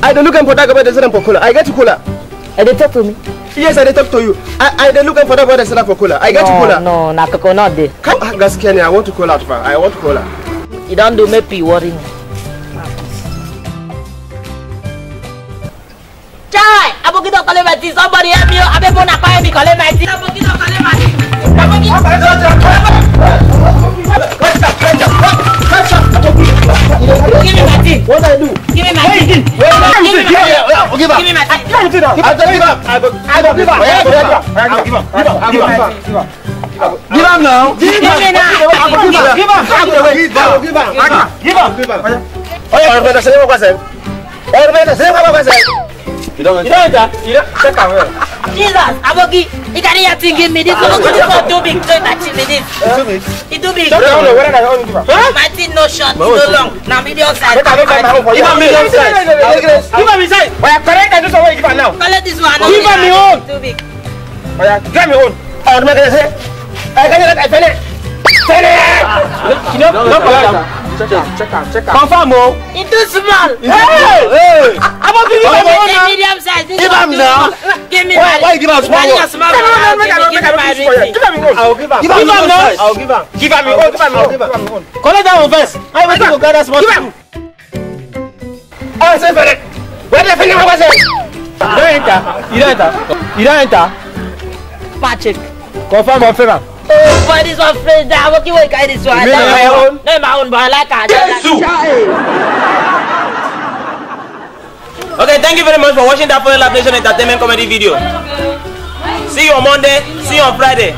I don't look for that boy that said for cola. I get to cola. They talk to me. Yes, I talk to you. I don't look for that boy that said for cola. I get to cola. No, na coconut day. Gaskiya, I want to cola. I want cola. You don't do me worry me. Chai, Abokido collect my tea. Somebody help me. Abebona buy me collect my tea. Abokido collect my tea. Give me my tea. What I do? Give me my tea. Give me my tea. Give me my tea. Give up. I don't give up. I don't give up. Give up now. Give me now. Give up. Oh, you're going to say what was it? You're going to say what was it? You don't enter. You don't check out. Jesus, Aboki, you can't even give me this. It's too big. Don't touch me this. It's too big. My thing no short, no long. Now medium size. Give me size. Why correct? I just want to give her now. Collect this one. Give me own. Too big. Give me own. I'm not gonna say. I can't let I finish. You know, check out. Confirm, oh. It's too small. Hey! I'm about to give him medium size. Give him now. Give me. Why give him small? Give him own. I'll give him. Give him now. I'll give him. Give him own. Give him own. Collect that one first. I want to gather small. Give him. Oh, say for it. Where the finger was it? You don't enter. Patrick. Confirm or favor? Oh, boy, this one friend. I'm working with this one. My own? No, my own, but I like it. Okay, thank you very much for watching that Foreign Lab Nation Entertainment comedy video. See you on Monday. See you on Friday.